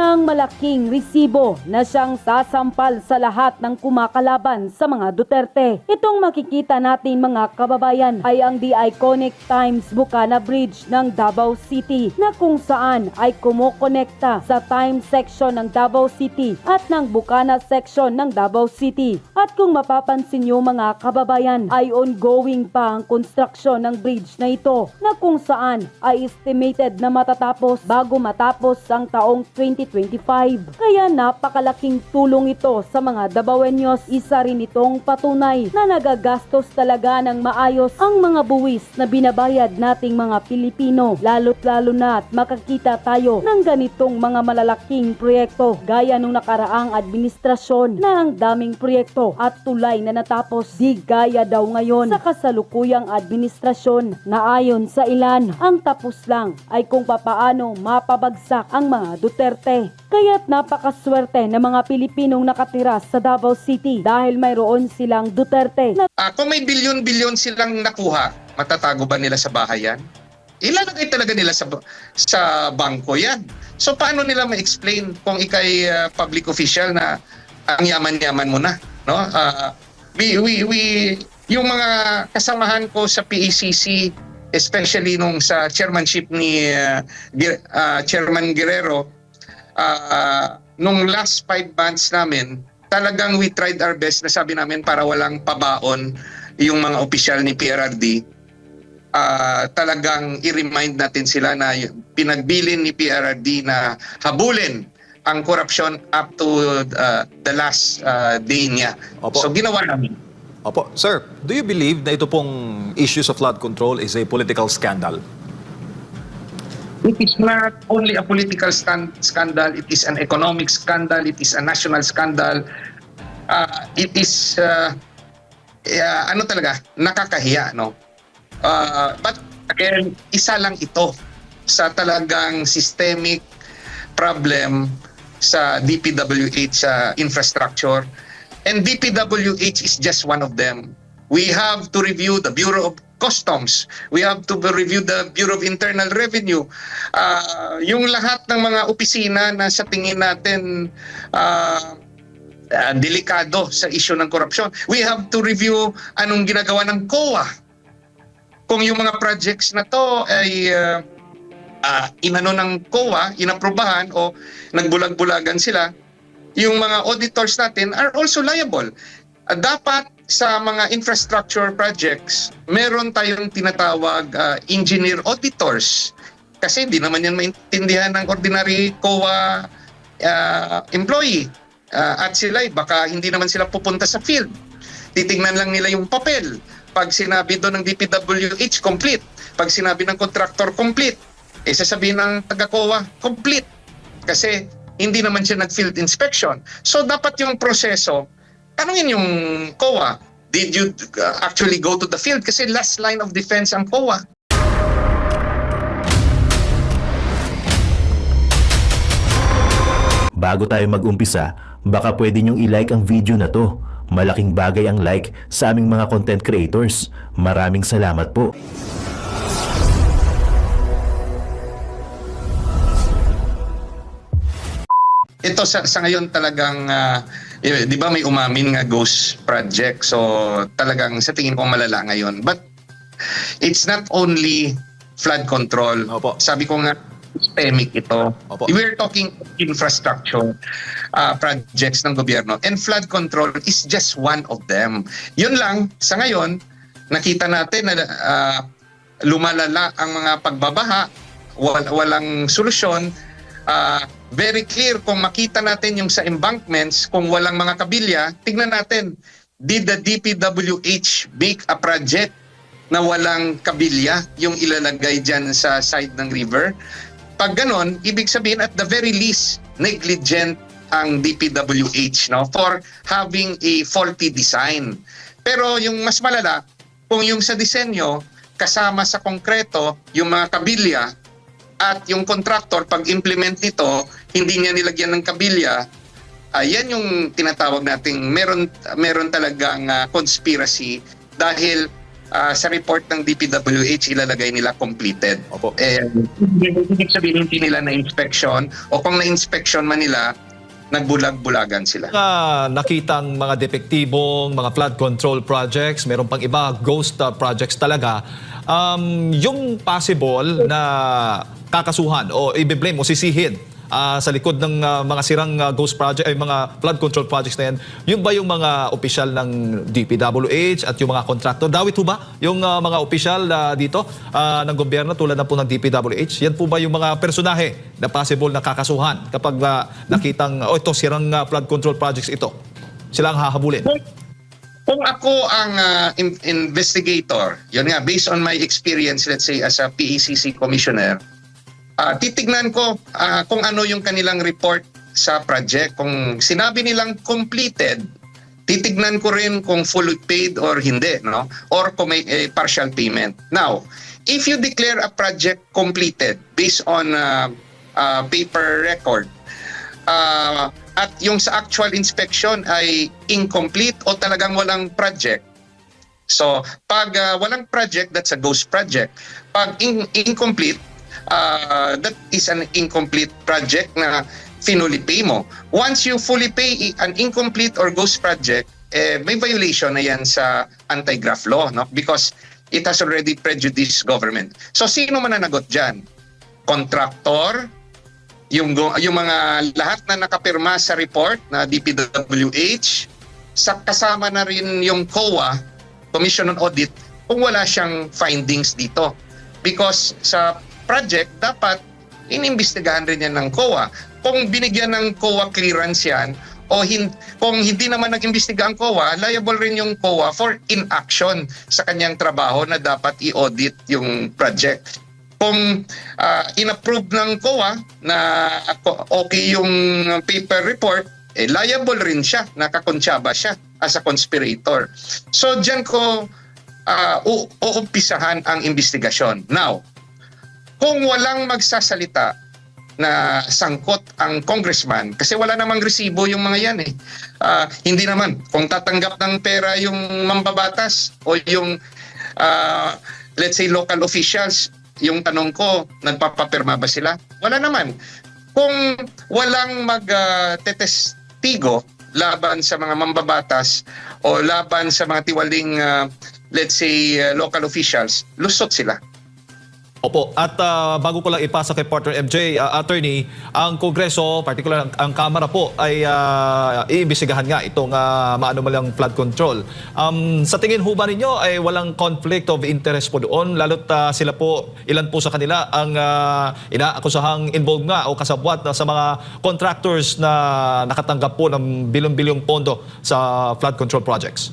Isang malaking resibo na siyang sasampal sa lahat ng kumakalaban sa mga Duterte. Itong makikita natin mga kababayan ay ang The Iconic Times Bukana Bridge ng Davao City na kung saan ay kumokonekta sa Times section ng Davao City at ng Bukana section ng Davao City. At kung mapapansin nyo mga kababayan ay ongoing pa ang construction ng bridge na ito na kung saan ay estimated na matatapos bago matapos ang taong 2025. Kaya napakalaking tulong ito sa mga Davaoenos. Isa rin itong patunay na nagagastos talaga ng maayos ang mga buwis na binabayad nating mga Pilipino. Lalo't lalo na at makakita tayo ng ganitong mga malalaking proyekto gaya nung nakaraang administrasyon na ang daming proyekto at tulay na natapos. Di gaya daw ngayon sa kasalukuyang administrasyon na ayon sa ilan ang tapos lang ay kung papaano mapabagsak ang mga Duterte. Kaya't napakaswerte ng mga Pilipinong nakatira sa Davao City dahil mayroon silang Duterte na kung may bilyon-bilyon silang nakuha, matatago ba nila sa bahay yan? Ilalagay talaga nila sa bangko yan. So paano nila ma-explain kung ikay public official na ang yaman-yaman mo na? No? Yung mga kasamahan ko sa PACC, especially nung sa chairmanship ni Chairman Guerrero, nung last 5 months namin, talagang we tried our best na sabi namin para walang pabaon yung mga opisyal ni PRRD. Talagang i-remind natin sila na pinagbilin ni PRRD na habulin ang korupsyon up to the last day niya. Opo. So ginawa namin. Opo. Sir, do you believe na ito pong issues of flood control is a political scandal? It is not only a political scandal, it is an economic scandal, it is a national scandal. It is, talaga, nakakahiya, no? But again, isa lang ito sa talagang systemic problem sa DPWH infrastructure. And DPWH is just one of them. We have to review the Bureau of Customs. We have to review the Bureau of Internal Revenue. Yung lahat ng mga opisina na sa tingin natin delikado sa issue ng korupsyon. We have to review anong ginagawa ng COA. Kung yung mga projects na to ay inano ng COA, inaprubahan o nagbulag-bulagan sila, yung mga auditors natin are also liable. Dapat sa mga infrastructure projects, meron tayong tinatawag engineer auditors. Kasi hindi naman yan maintindihan ng ordinary COA employee. At sila, baka hindi naman sila pupunta sa field. Titingnan lang nila yung papel. Pag sinabi doon ng DPWH, complete. Pag sinabi ng contractor, complete. Sasabihin ng taga-COA, complete. Kasi hindi naman siya nag-field inspection. So dapat yung proseso, tanungin yung COA, did you actually go to the field? Kasi last line of defense ang COA. Bago tayo mag-umpisa, baka pwede niyong i-like ang video na to. Malaking bagay ang like sa aming mga content creators. Maraming salamat po. Ito sa ngayon talagang, di ba may umamin nga ghost project? So talagang sa tingin ko malala ngayon. But it's not only flood control. Opo. Sabi ko nga, systemic ito. Opo. We're talking infrastructure projects ng gobyerno. And flood control is just one of them. Yun lang, sa ngayon, nakita natin na lumalala ang mga pagbabaha, walang solusyon. Very clear kung makita natin yung sa embankments, kung walang mga kabilya, tignan natin, did the DPWH make a project na walang kabilya yung ilalagay dyan sa side ng river? Pag ganon, ibig sabihin at the very least, negligent ang DPWH, no, for having a faulty design. Pero yung mas malala, kung yung sa disenyo, kasama sa konkreto, yung mga kabilya, at yung contractor, pag implement nito, hindi niya nilagyan ng kabilya, yan yung tinatawag nating meron talagang conspiracy dahil sa report ng DPWH ilalagay nila completed. Opo. Ibig sabihin hindi nila na-inspection o kung na-inspection man nila, nagbulag-bulagan sila. Nakitang mga depektibong, mga flood control projects, meron pang iba, ghost projects talaga. Yung possible na kakasuhan o i-blame o sisihin sa likod ng mga sirang ghost project ay mga flood control projects na yan, yung ba yung mga opisyal ng DPWH at yung mga contractor? Dawit ho ba yung mga opisyal dito ng gobyerno tulad na po ng DPWH? Yan po ba yung mga personahe na possible na kakasuhan kapag nakitang ito sirang flood control projects ito? Sila ang hahabulin. Kung ako ang investigator, yun nga, based on my experience, let's say, as a PECC commissioner, titignan ko kung ano yung kanilang report sa project. Kung sinabi nilang completed, titignan ko rin kung fully paid or hindi, no? Or kung may partial payment. Now, if you declare a project completed based on paper record, at yung sa actual inspection ay incomplete o talagang walang project. So, pag walang project, that's a ghost project. Pag incomplete, that is an incomplete project na finally pay mo. Once you fully pay an incomplete or ghost project, may violation na yan sa anti-graft law, no? Because it has already prejudiced government. So sino mananagot dyan? Contractor, yung mga lahat na nakapirma sa report na DPWH, kasama na rin yung COA, Commission on Audit, kung wala siyang findings dito. Because sa project, dapat inimbestigahan rin yan ng COA. Kung binigyan ng COA clearance yan, o kung hindi naman nag-imbestiga ang COA, liable rin yung COA for inaction sa kanyang trabaho na dapat i-audit yung project. Kung in-approve ng COA na okay yung paper report, liable rin siya, nakakonsyaba siya as a conspirator. So dyan ko uumpisahan ang investigasyon. Now, kung walang magsasalita na sangkot ang congressman, kasi wala namang resibo yung mga yan hindi naman, kung tatanggap ng pera yung mambabatas o yung let's say local officials, yung tanong ko, nagpapapirma ba sila? Wala naman. Kung walang magtetestigo laban sa mga mambabatas o laban sa mga tiwaling let's say local officials, lusot sila. Opo, at bago ko lang ipasa kay partner MJ, attorney, ang Kongreso, particular ang Kamara po, ay iimbestigahan nga itong maanomalang flood control. Sa tingin ho ba ninyo ay walang conflict of interest po doon, lalo't sila po, ilan po sa kanila ang inaakusahang involved nga o kasabwat sa mga contractors na nakatanggap po ng bilyong-bilyong pondo sa flood control projects?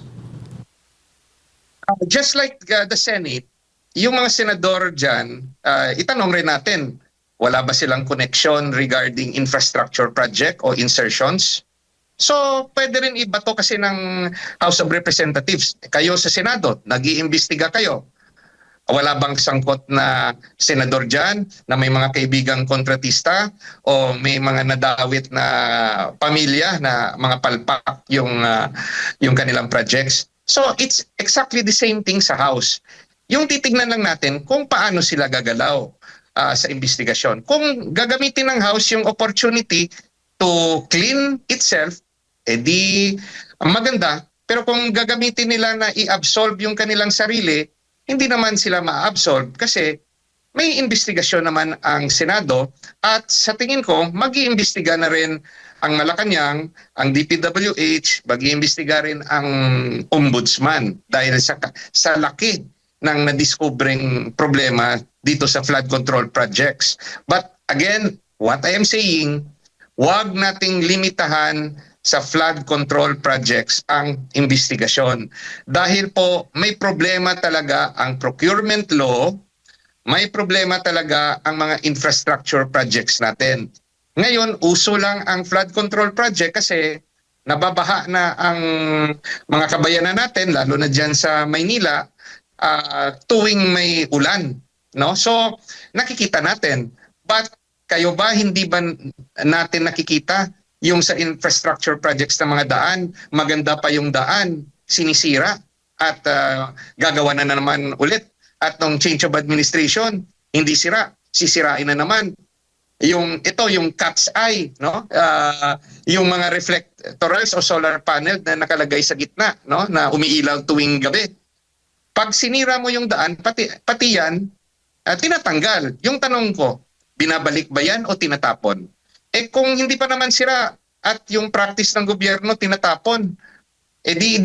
Just like the Senate, yung mga senador dyan, itanong rin natin, wala ba silang connection regarding infrastructure project o insertions? So, pwede rin ibato kasi ng House of Representatives. Kayo sa Senado, nag-iimbestiga kayo. Wala bang sangkot na senador dyan na may mga kaibigang kontratista o may mga nadawit na pamilya na mga palpak yung kanilang projects? So, it's exactly the same thing sa House. Yung titignan lang natin kung paano sila gagalaw sa investigasyon. Kung gagamitin ng House yung opportunity to clean itself, edi maganda. Pero kung gagamitin nila na i-absolve yung kanilang sarili, hindi naman sila ma-absolve kasi may investigasyon naman ang Senado at sa tingin ko, mag-iimbestiga na rin ang Malacanang, ang DPWH, mag-iimbestiga rin ang Ombudsman dahil sa laki ng nadiscovering problema dito sa flood control projects. But again, what I am saying, wag nating limitahan sa flood control projects ang investigasyon. Dahil po may problema talaga ang procurement law, may problema talaga ang mga infrastructure projects natin. Ngayon, uso lang ang flood control project kasi nababaha na ang mga kabayanan natin, lalo na dyan sa Maynila, tuwing may ulan, no? So nakikita natin, but kayo ba hindi ba natin nakikita yung sa infrastructure projects ng mga daan, maganda pa yung daan, sinisira at gagawa na naman ulit. At nung change of administration, hindi sira, sisirain na naman. Yung cat's eye, no? Yung mga reflectorals o solar panel na nakalagay sa gitna, no? Na umiilaw tuwing gabi. Pag sinira mo yung daan, pati yan, tinatanggal. Yung tanong ko, binabalik ba yan o tinatapon? Kung hindi pa naman sira at yung practice ng gobyerno tinatapon,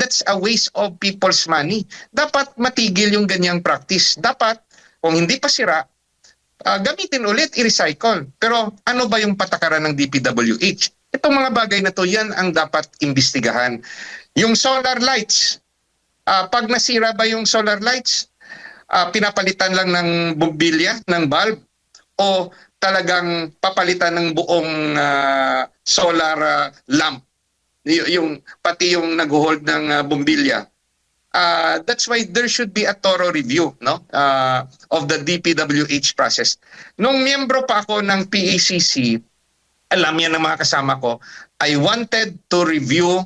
that's a waste of people's money. Dapat matigil yung ganyang practice. Dapat, kung hindi pa sira, gamitin ulit, i-recycle. Pero ano ba yung patakaran ng DPWH? Itong mga bagay na to, yan ang dapat imbestigahan. Yung solar lights, pag nasira ba yung solar lights, pinapalitan lang ng bumbilya, ng bulb, o talagang papalitan ng buong solar lamp, pati yung nag-hold ng bumbilya. That's why there should be a thorough review, no, of the DPWH process. Nung miyembro pa ako ng PACC, alam yan ng mga kasama ko, I wanted to review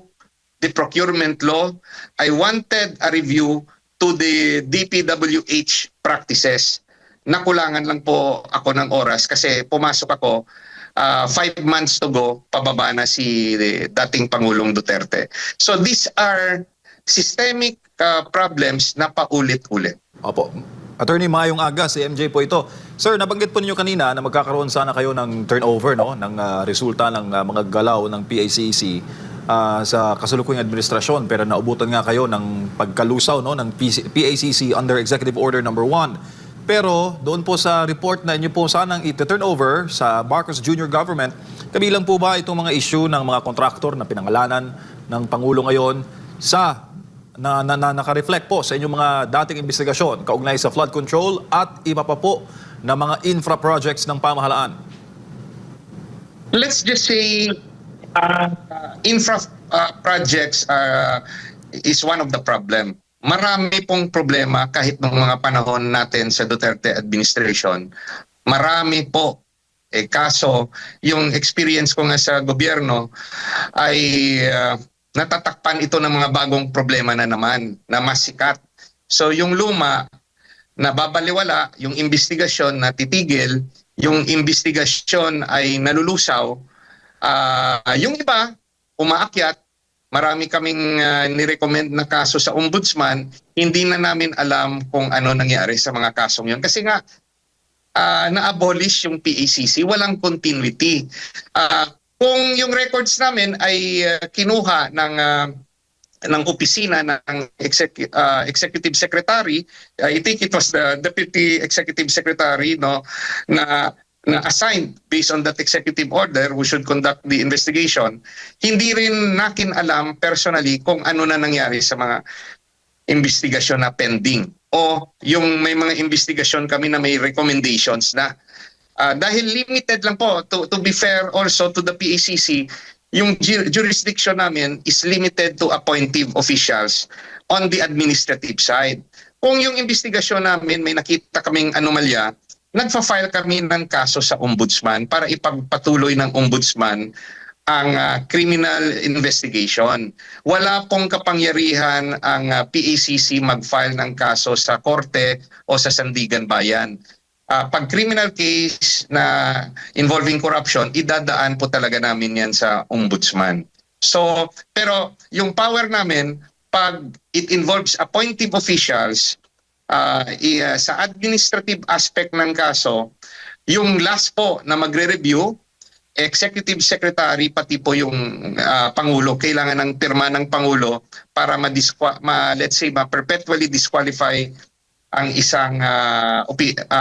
the procurement law. I wanted a review to the DPWH practices. Nakulangan lang po ako ng oras kasi pumasok ako 5 months to go, pababa na si dating Pangulong Duterte. So these are systemic problems na paulit-ulit. Opo. Attorney Mayong Aga, si MJ po ito. Sir, nabanggit po ninyo kanina na magkakaroon sana kayo ng turnover, no, ng resulta ng mga galaw ng PACC sa kasalukuyang administrasyon, pero naubutan nga kayo ng pagkalusaw, no, ng PACC under Executive Order number 1. Pero doon po sa report na inyo po sanang i-turnover sa Marcos Jr. government, kabilang po ba itong mga issue ng mga kontraktor na pinangalanan ng Pangulo ngayon sa na naka-reflect po sa inyong mga dating investigasyon kaugnay sa flood control at iba pa po na mga infra projects ng pamahalaan? Let's just say infra projects is one of the problem. Marami pong problema kahit nung mga panahon natin sa Duterte administration. Marami po. Kaso, yung experience ko nga sa gobyerno ay natatakpan ito ng mga bagong problema na naman, na mas sikat. So yung luma, nababaliwala, yung investigasyon na titigil, yung investigasyon ay nalulusaw, yung iba, umaakyat. Marami kaming nirecommend na kaso sa ombudsman, hindi na namin alam kung ano nangyari sa mga kasong yun. Kasi nga, na-abolish yung PACC, walang continuity. Kung yung records namin ay kinuha ng opisina ng executive secretary, I think it was the deputy executive secretary, no, na assigned based on that executive order who should conduct the investigation. Hindi rin nakin alam personally kung ano na nangyari sa mga investigasyon na pending, o yung may mga investigasyon kami na may recommendations na. Dahil limited lang po, to be fair also to the PACC, yung jurisdiction namin is limited to appointive officials on the administrative side. Kung yung investigasyon namin may nakita kaming anomalya, nagfa-file kami ng kaso sa ombudsman para ipagpatuloy ng ombudsman ang criminal investigation. Wala pong kapangyarihan ang PACC mag-file ng kaso sa korte o sa Sandigan Bayan. Pag criminal case na involving corruption, idadaan po talaga namin yan sa ombudsman. So, pero yung power namin, pag it involves appointive officials, sa administrative aspect ng kaso, yung last po na magre-review, executive secretary, pati po yung Pangulo, kailangan ng pirma ng Pangulo para let's say, perpetually disqualify ang isang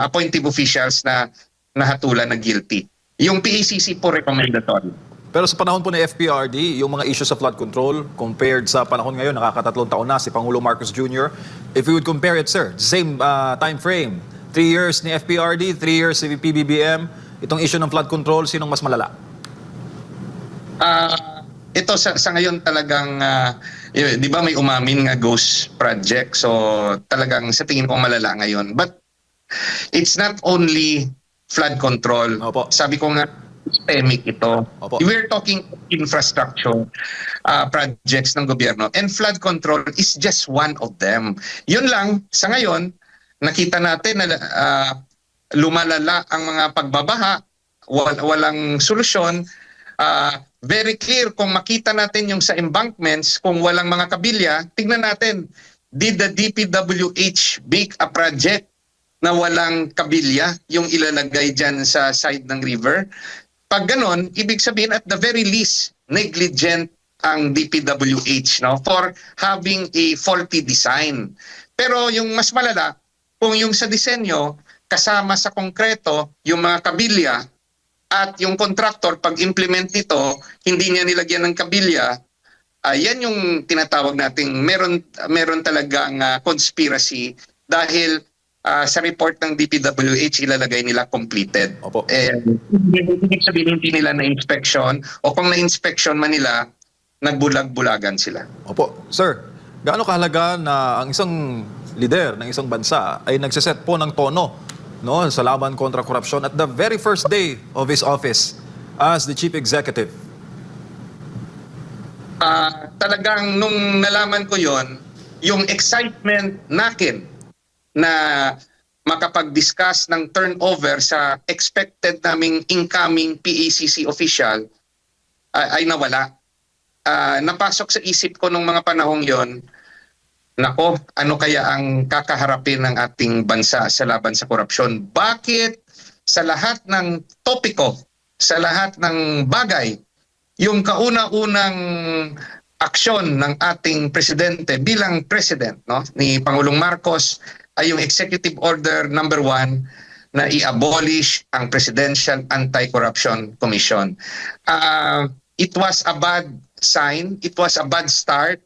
appointive officials na nahatulan na guilty. Yung PACC po recommendatory. Pero sa panahon po ng FPRD, yung mga issues sa flood control, compared sa panahon ngayon, nakakatatlong taon na si Pangulo Marcos Jr., if you would compare it, sir, same time frame, 3 years ni FPRD, 3 years si PBBM, itong issue ng flood control, sinong mas malala? Ito sa ngayon talagang, di ba may umamin nga ghost project, so talagang sa tingin ko malala ngayon. But it's not only flood control. Opo. Sabi ko nga, systemic ito. Opo. We're talking infrastructure projects ng gobyerno, and flood control is just one of them. Yun lang, sa ngayon, nakita natin na lumalala ang mga pagbabaha, walang solusyon. Very clear, kung makita natin yung sa embankments, kung walang mga kabilya, tignan natin, did the DPWH make a project na walang kabilya yung ilalagay dyan sa side ng river? Pag ganon, ibig sabihin at the very least, negligent ang DPWH, no, for having a faulty design. Pero yung mas malala, kung yung sa disenyo, kasama sa konkreto yung mga kabilya, at yung contractor, pag implement nito, hindi niya nilagyan ng kabilya, yan yung tinatawag nating meron talagang conspiracy, dahil sa report ng DPWH ilalagay nila completed. Opo. Ibig sabihin hindi nila na-inspection, o kung na-inspection man nila, nagbulag-bulagan sila. Opo. Sir, gaano kahalaga na ang isang lider ng isang bansa ay nagsiset po ng tono, no, sa laban kontra korupsyon at the very first day of his office as the chief executive? Talagang nung nalaman ko yon, yung excitement natin na makapag-discuss ng turnover sa expected naming incoming PACC official ay nawala. Napasok sa isip ko nung mga panahong yon, nako, ano kaya ang kakaharapin ng ating bansa sa laban sa korupsyon? Bakit sa lahat ng topiko, sa lahat ng bagay, yung kauna-unang aksyon ng ating presidente bilang president, no, ni Pangulong Marcos, ay yung Executive Order number 1 na i-abolish ang Presidential Anti-Corruption Commission. It was a bad sign, it was a bad start,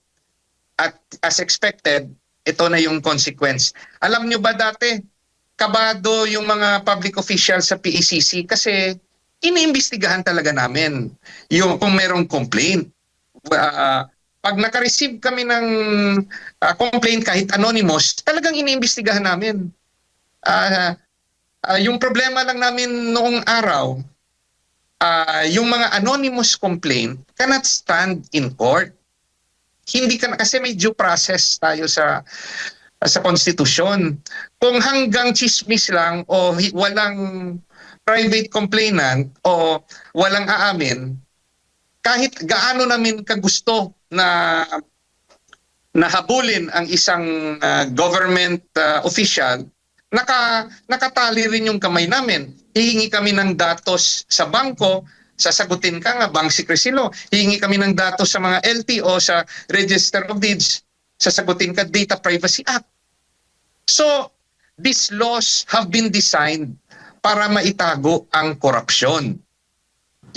at as expected, ito na yung consequence. Alam nyo ba dati, kabado yung mga public officials sa PACC kasi iniimbestigahan talaga namin yung kung merong complaint. Pag naka-receive kami ng complaint kahit anonymous, talagang iniimbestigahan namin. Yung problema lang namin noong araw, yung mga anonymous complaint cannot stand in court. Hindi ka kasi may due process tayo sa konstitusyon. Kung hanggang chismis lang o walang private complainant o walang aamin, kahit gaano namin kagusto na nahabulin ang isang government official, nakatali rin yung kamay namin. Hihingi kami ng datos sa bangko, sasagutin ka nga, bank secrecy law. Hihingi kami ng datos sa mga LTO, sa Register of Deeds, sasagutin ka, Data Privacy Act. So, these laws have been designed para maitago ang korupsyon.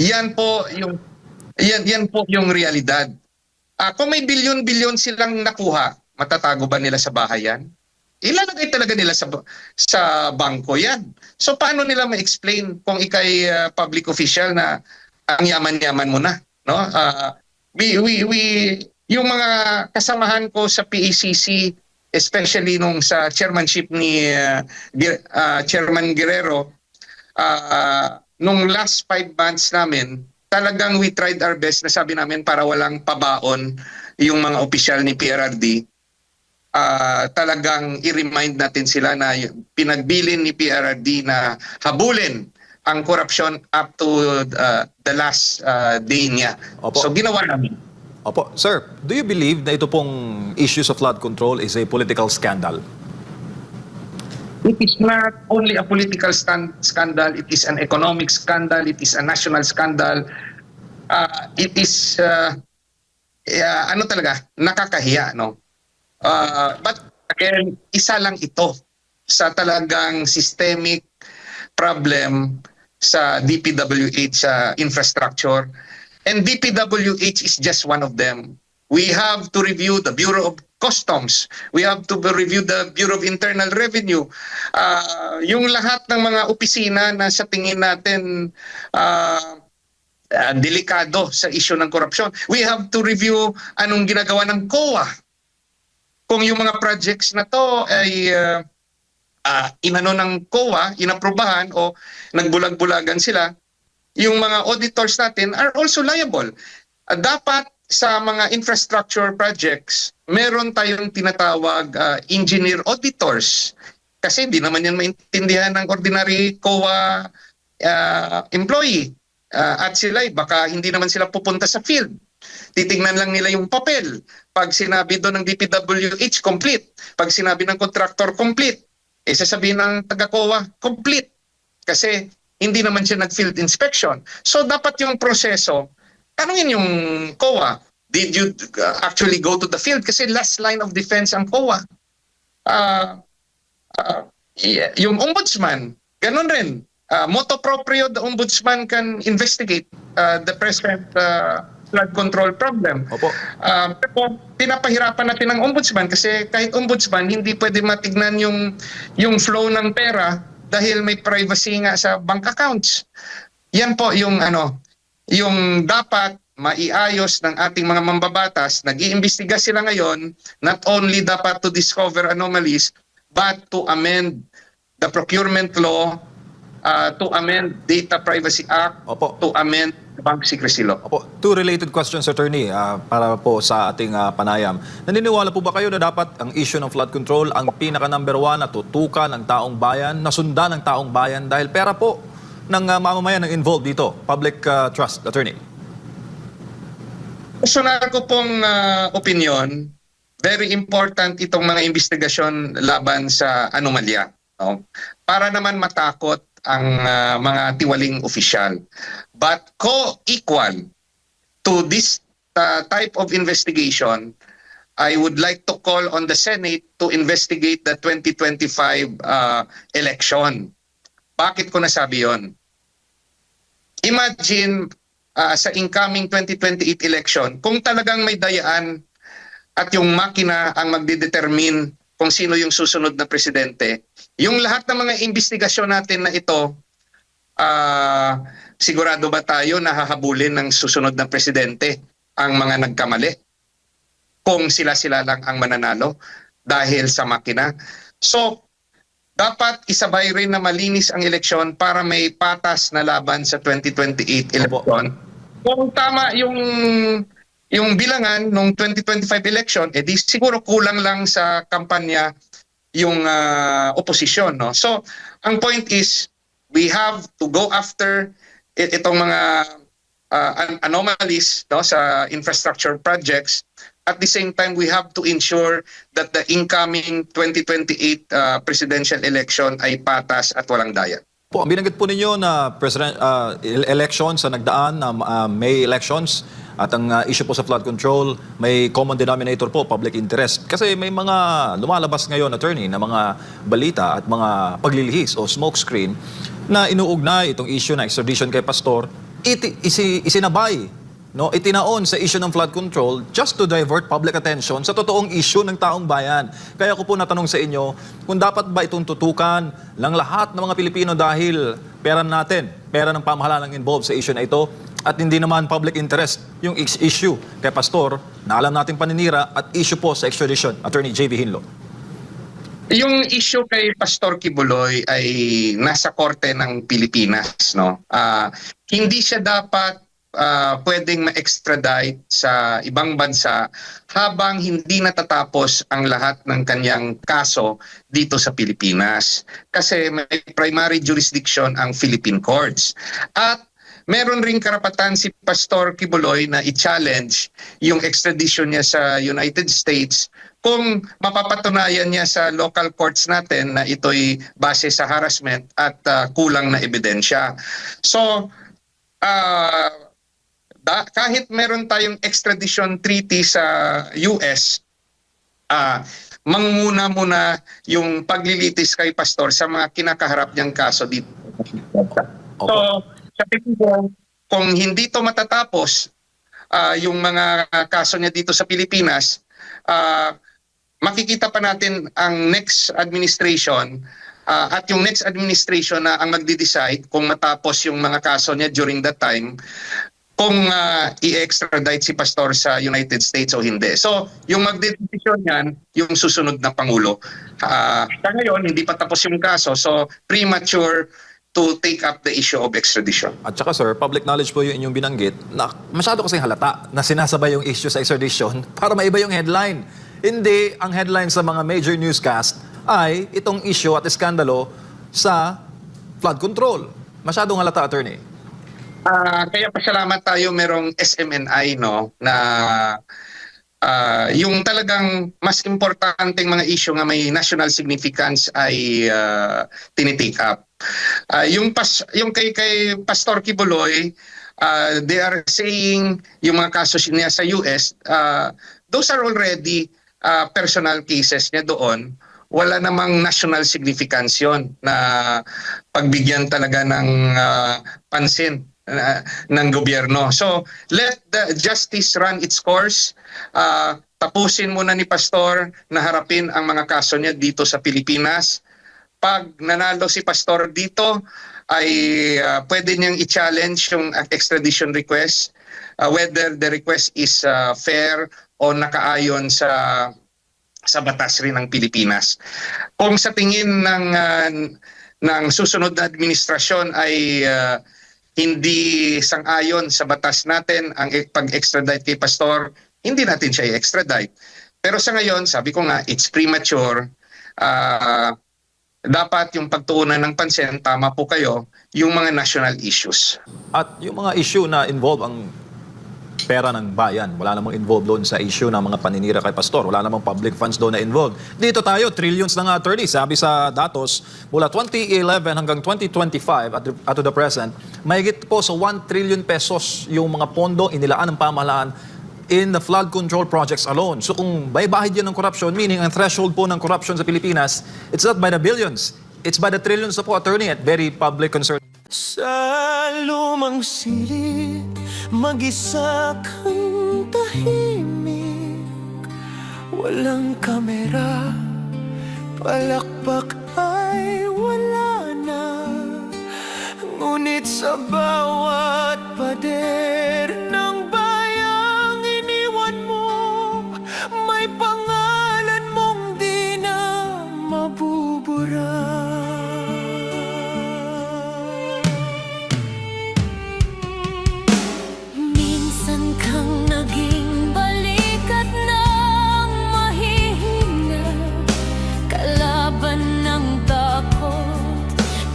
Yan po yung realidad. Kung may bilyon-bilyon silang nakuha, matatago ba nila sa bahay yan? Ilalagay talaga nila sa bangko yan. So paano nila ma-explain kung ikay public official na ang yaman-yaman mo na, no? Yung mga kasamahan ko sa PACC, especially nung sa chairmanship ni Chairman Guerrero, nung last 5 months namin, talagang we tried our best na sabi namin para walang pabaon yung mga opisyal ni PRRD. Talagang i-remind natin sila na pinagbilin ni PRRD na habulin ang korupsyon up to the last day niya. Opo. So ginawa namin. Opo. Sir, do you believe na ito pong issues of flood control is a political scandal? It is not only a political scandal, it is an economic scandal, it is a national scandal. It is talaga, nakakahiya, no? But again, isa lang ito sa talagang systemic problem sa DPWH sa infrastructure, and DPWH is just one of them. We have to review the Bureau of Customs. We have to review the Bureau of Internal Revenue. Yung lahat ng mga opisina na sa tingin natin delikado sa issue ng korupsyon. We have to review anong ginagawa ng COA. Kung yung mga projects na to ay inano ng COA, inaprubahan o nagbulag-bulagan sila, yung mga auditors natin are also liable. Dapat sa mga infrastructure projects, meron tayong tinatawag engineer auditors. Kasi di naman yan maintindihan ng ordinary COA employee. At sila, baka hindi naman sila pupunta sa field. Titingnan lang nila yung papel. Pag sinabi doon ng DPWH, complete. Pag sinabi ng contractor, complete. Sasabihin ng taga-COA, complete. Kasi hindi naman siya nag-field inspection. So dapat yung proseso, tanungin yung COA, did you actually go to the field? Kasi last line of defense ang COA. Yung ombudsman, ganun rin. Motu proprio, the ombudsman can investigate the present flood control problem. Opo. Pero pinapahirapan natin ng ombudsman kasi kahit ombudsman, hindi pwede matignan yung flow ng pera dahil may privacy nga sa bank accounts. Yan po yung yung dapat maiayos ng ating mga mambabatas. Nag-iimbestiga sila ngayon, not only dapat to discover anomalies, but to amend the procurement law, to amend Data Privacy Act, Opo. to amend the Bank Secrecy Law. Opo, two related questions, Attorney, para po sa ating panayam. Naniniwala po ba kayo na dapat ang issue ng flood control ang pinaka-number 1 na tutukan ng taong bayan, nasundan ng taong bayan dahil pera po ng mamamayan ang involved dito? Public trust, Attorney. Personal ko pong opinion, very important itong mga investigasyon laban sa anomalya. No? Para naman matakot ang mga tiwaling opisyal. But co-equal to this type of investigation, I would like to call on the Senate to investigate the 2025 election. Bakit ko nasabi yon? Imagine sa incoming 2028 election, kung talagang may dayaan at yung makina ang magdedetermine kung sino yung susunod na presidente, yung lahat ng mga investigasyon natin na ito, sigurado ba tayo na hahabulin ng susunod na presidente ang mga nagkamali? Kung sila-sila lang ang mananalo dahil sa makina. So, dapat isabay rin na malinis ang eleksyon para may patas na laban sa 2028 election. Kung tama yung bilangan nung 2025 election, di siguro kulang lang sa kampanya yung oposisyon. No? So, ang point is, we have to go after itong mga anomalies, no, sa infrastructure projects. At the same time, we have to ensure that the incoming 2028 presidential election ay patas at walang daya. Po, binanggit po ninyo na elections sa nagdaan na May elections at ang issue po sa flood control, may common denominator po, public interest. Kasi may mga lumalabas ngayon, Attorney, na mga balita at mga paglilihis o smokescreen na inuugnay itong issue na extradition kay Pastor, isinabay, no, itinaon sa issue ng flood control just to divert public attention sa totoong issue ng taong bayan. Kaya ko po natanong sa inyo kung dapat ba itong tutukan ng lahat ng mga Pilipino dahil pera natin, pera ng pamahalaan ang involved sa issue na ito at hindi naman public interest yung issue kay Pastor na alam natin paninira at issue po sa extradition. Attorney J.V. Hinlo. Yung issue kay Pastor Kibuloy ay nasa korte ng Pilipinas, no? Hindi siya dapat pwedeng ma-extradite sa ibang bansa habang hindi natatapos ang lahat ng kanyang kaso dito sa Pilipinas. Kasi may primary jurisdiction ang Philippine courts. At meron ring karapatan si Pastor Kibuloy na i-challenge yung extradition niya sa United States kung mapapatunayan niya sa local courts natin na ito'y base sa harassment at kulang na ebidensya. So, kahit meron tayong extradition treaty sa US, mangunguna muna yung paglilitis kay Pastor sa mga kinakaharap niyang kaso dito. So, sa tingin ko, kung hindi to matatapos yung mga kaso niya dito sa Pilipinas, makikita pa natin ang next administration at yung next administration na ang magde-decide kung matapos yung mga kaso niya during that time, kung i-extradite si Pastor sa United States o hindi. So, yung magdedesisyon yan, yung susunod na Pangulo. Sa ngayon, hindi pa tapos yung kaso, so premature to take up the issue of extradition. At saka sir, public knowledge po yung inyong binanggit na masyado kasing halata na sinasabay yung issue sa extradition para maiba yung headline. Hindi ang headline sa mga major newscast ay itong issue at iskandalo sa flood control. Masyadong halata, attorney. Kaya pasalamat tayo merong SMNI no na yung talagang mas importanteng mga issue nga may national significance ay tinitake up. Yung kay Pastor Kibuloy, they are saying yung mga kasos niya sa US, those are already personal cases niya doon. Wala namang national significance yun na pagbigyan talaga ng pansin ng gobyerno. So, let the justice run its course. Tapusin muna ni Pastor na harapin ang mga kaso niya dito sa Pilipinas. Pag nanalo si Pastor dito, ay pwede niyang i-challenge yung extradition request, whether the request is fair o nakaayon sa batas rin ng Pilipinas. Kung sa tingin ng susunod na administrasyon ay hindi sang-ayon sa batas natin ang pag-extradite kay Pastor, hindi natin siya i-extradite. Pero sa ngayon, sabi ko nga, it's premature. Dapat yung pagtuunan ng pansin, tama po kayo, yung mga national issues. At yung mga issue na involve ang pera ng bayan, wala namang involved doon sa issue ng mga paninira kay Pastor. Wala namang public funds doon na involved. Dito tayo, trillions na nga, attorney. Sabi sa datos, mula 2011 hanggang 2025 at to the present, mahigit po sa 1 trillion pesos yung mga pondo inilaan ng pamahalaan in the flood control projects alone. So kung bahid yan ng corruption, meaning ang threshold po ng corruption sa Pilipinas, it's not by the billions, it's by the trillions na po, attorney, at very public concern. Sa lumang silid, mag-isa kang tahimik. Walang kamera, palakpak ay wala na. Ngunit sa bawat pader ng bayang iniwan mo, may pangalan mong di na mabubura.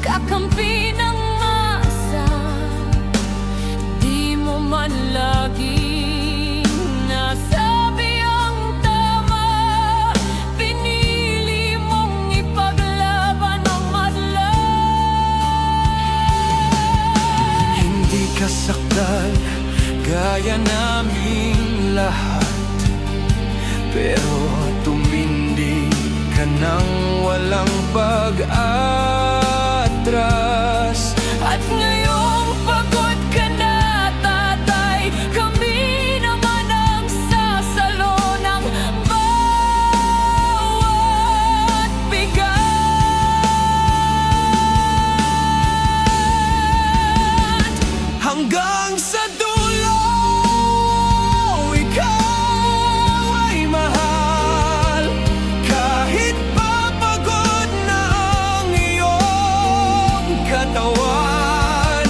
Kakampi ng masa, di mo man laging nasabi ang tama. Pinili mong ipaglaban ang madla. Hindi ka sakdal, gaya naming lahat, pero tumindi ka nang walang pag-atras. At ngayong pagod ka na, tatay, kami naman ang sasalo ng bawat bigat. Hanggang sa dulo, ikaw ay mahal. Kahit papagod na ang iyong katawan.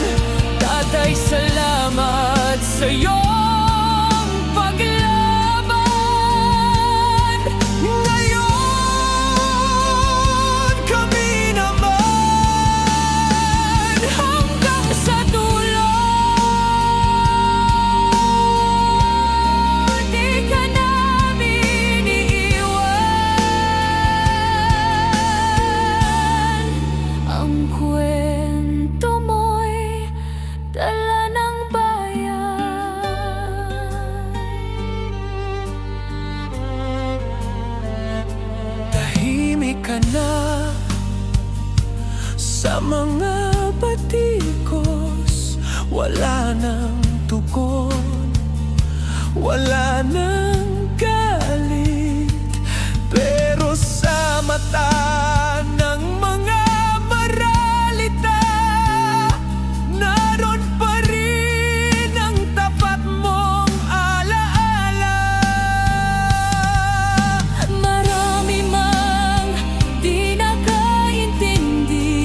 Tatay, salamat sa iyong paglaban. Ngayon, kami naman Hanggang sa dulo, di ka namin iiwan. Ang kwento mo'y dala ng bayan. tahimik ka na sa mga batikos. Wala nang tugon, wala nang galit, pero sa mata ng mga maralita, naroon pa rin ang tapat mong alaala. Marami mang di nakaintindi,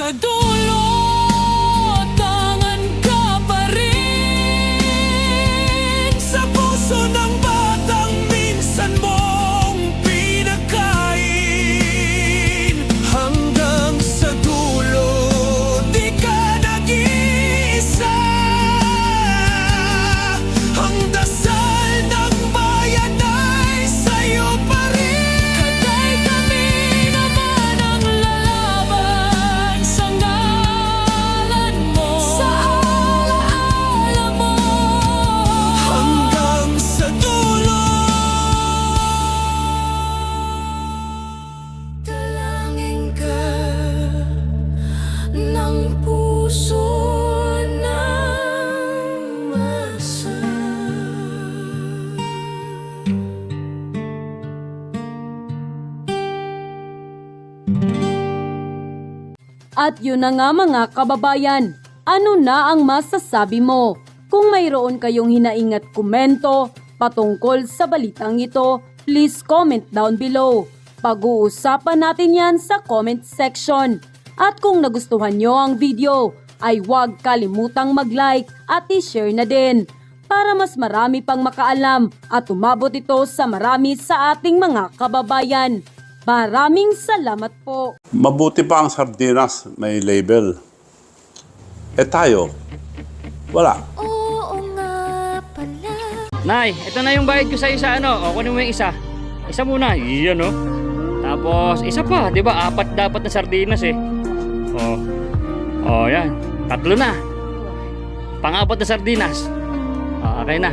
sa dulo, tangan ka pa rin sa puso ng batang minsan mong pinakain. Hanggang sa dulo, di ka nag-iisa. Ang dasal ng bayan ay sa'yo pa rin. Katay kami naman ang lalaban sa ngalan mo, sa alaala mo. Hanggang sa dulo. Dalangin ka ng puso ng masa. At yun na nga mga kababayan, ano na ang masasabi mo? Kung mayroon kayong hinaing at komento patungkol sa balitang ito, please comment down below. Pag-uusapan natin yan sa comment section. At kung nagustuhan nyo ang video, ay huwag kalimutang mag-like at i-share na din para mas marami pang makaalam at umabot ito sa marami sa ating mga kababayan. Maraming salamat po. Mabuti pa ang sardinas may label. Eh tayo, wala. Oo nga pala. Nay, ito na yung bayad ko sa isa, ano? O, kunin mo yung isa. Isa muna, iyan, no? Tapos, isa pa, di ba? 4 dapat na sardinas, eh. O, yan. 3 na. Pang-4 na sardinas. O, okay na.